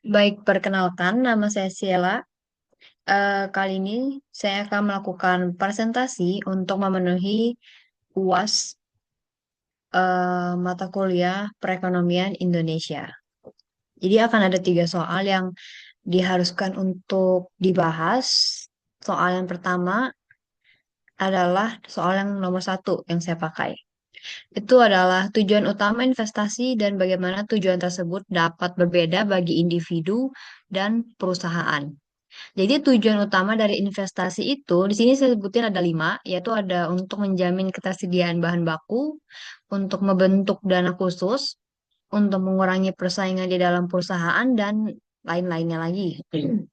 Baik, perkenalkan, nama saya Sheila. Kali ini saya akan melakukan presentasi untuk memenuhi UAS mata kuliah perekonomian Indonesia. Jadi akan ada 3 soal yang diharuskan untuk dibahas. Soal yang pertama adalah soal yang nomor 1 yang saya pakai. Itu adalah tujuan utama investasi dan bagaimana tujuan tersebut dapat berbeda bagi individu dan perusahaan. Jadi tujuan utama dari investasi itu di sini saya sebutin ada 5, yaitu ada untuk menjamin ketersediaan bahan baku, untuk membentuk dana khusus, untuk mengurangi persaingan di dalam perusahaan dan lain-lainnya lagi.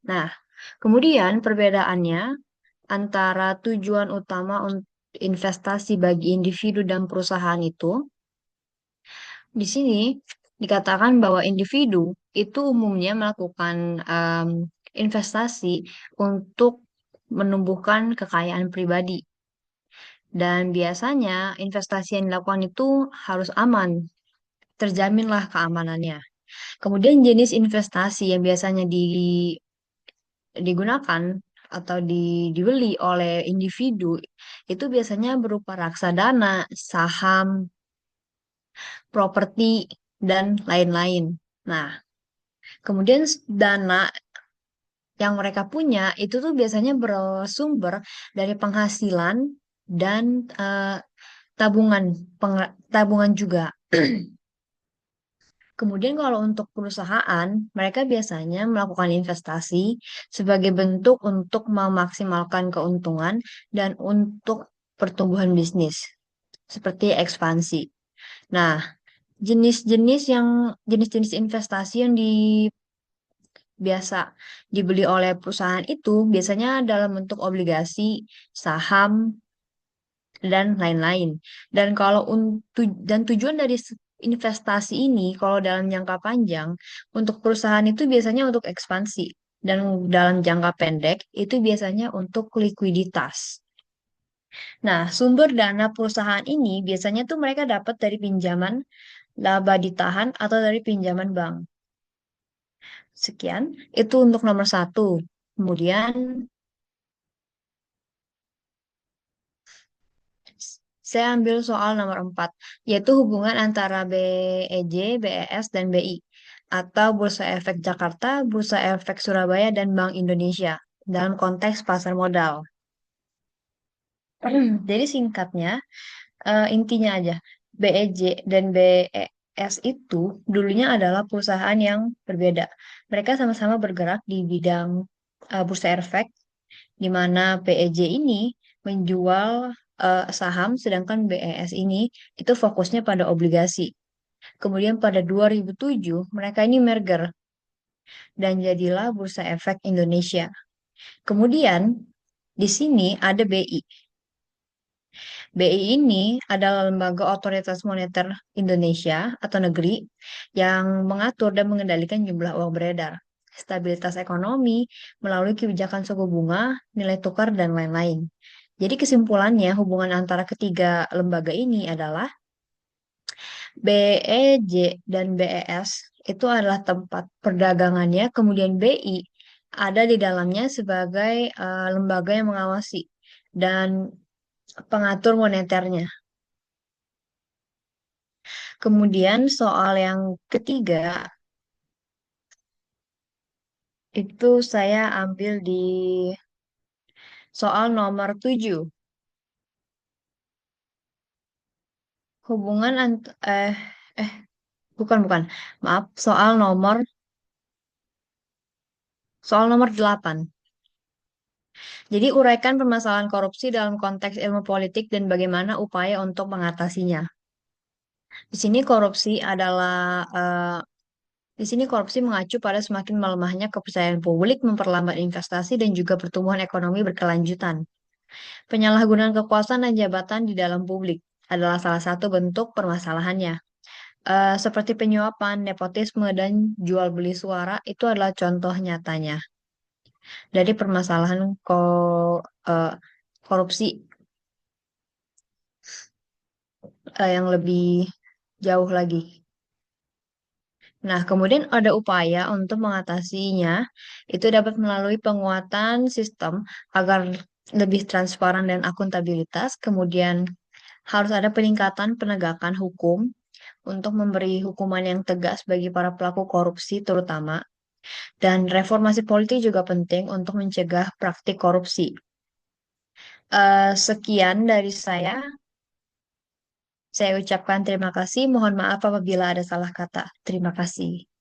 Nah, kemudian perbedaannya antara tujuan utama untuk investasi bagi individu dan perusahaan itu, di sini dikatakan bahwa individu itu umumnya melakukan investasi untuk menumbuhkan kekayaan pribadi. Dan biasanya investasi yang dilakukan itu harus aman, terjaminlah keamanannya. Kemudian jenis investasi yang biasanya digunakan atau dibeli oleh individu itu biasanya berupa reksadana, saham, properti, dan lain-lain. Nah, kemudian dana yang mereka punya itu tuh biasanya bersumber dari penghasilan dan tabungan, tabungan juga. Kemudian kalau untuk perusahaan, mereka biasanya melakukan investasi sebagai bentuk untuk memaksimalkan keuntungan dan untuk pertumbuhan bisnis, seperti ekspansi. Nah, jenis-jenis investasi yang biasa dibeli oleh perusahaan itu biasanya dalam bentuk obligasi, saham, dan lain-lain. Dan kalau dan tujuan dari investasi ini kalau dalam jangka panjang untuk perusahaan itu biasanya untuk ekspansi dan dalam jangka pendek itu biasanya untuk likuiditas. Nah, sumber dana perusahaan ini biasanya tuh mereka dapat dari pinjaman laba ditahan atau dari pinjaman bank. Sekian, itu untuk nomor 1. Kemudian saya ambil soal nomor 4, yaitu hubungan antara BEJ, BES, dan BI, atau Bursa Efek Jakarta, Bursa Efek Surabaya, dan Bank Indonesia, dalam konteks pasar modal. Jadi singkatnya, intinya aja, BEJ dan BES itu dulunya adalah perusahaan yang berbeda. Mereka sama-sama bergerak di bidang Bursa Efek, di mana BEJ ini menjual saham, sedangkan BES ini itu fokusnya pada obligasi. Kemudian pada 2007 mereka ini merger dan jadilah Bursa Efek Indonesia. Kemudian di sini ada BI. BI ini adalah lembaga otoritas moneter Indonesia atau negeri yang mengatur dan mengendalikan jumlah uang beredar, stabilitas ekonomi melalui kebijakan suku bunga, nilai tukar, dan lain-lain. Jadi kesimpulannya hubungan antara ketiga lembaga ini adalah BEJ dan BES itu adalah tempat perdagangannya, kemudian BI ada di dalamnya sebagai lembaga yang mengawasi dan pengatur moneternya. Kemudian soal yang ketiga itu saya ambil di soal nomor 7. Hubungan eh bukan. Maaf, soal nomor 8. Jadi uraikan permasalahan korupsi dalam konteks ilmu politik dan bagaimana upaya untuk mengatasinya. Di sini korupsi adalah di sini korupsi mengacu pada semakin melemahnya kepercayaan publik, memperlambat investasi dan juga pertumbuhan ekonomi berkelanjutan. Penyalahgunaan kekuasaan dan jabatan di dalam publik adalah salah satu bentuk permasalahannya. Seperti penyuapan, nepotisme, dan jual beli suara itu adalah contoh nyatanya dari permasalahan eh, korupsi yang lebih jauh lagi. Nah, kemudian ada upaya untuk mengatasinya, itu dapat melalui penguatan sistem agar lebih transparan dan akuntabilitas. Kemudian harus ada peningkatan penegakan hukum untuk memberi hukuman yang tegas bagi para pelaku korupsi terutama. Dan reformasi politik juga penting untuk mencegah praktik korupsi. Sekian dari saya. Saya ucapkan terima kasih. Mohon maaf apabila ada salah kata. Terima kasih.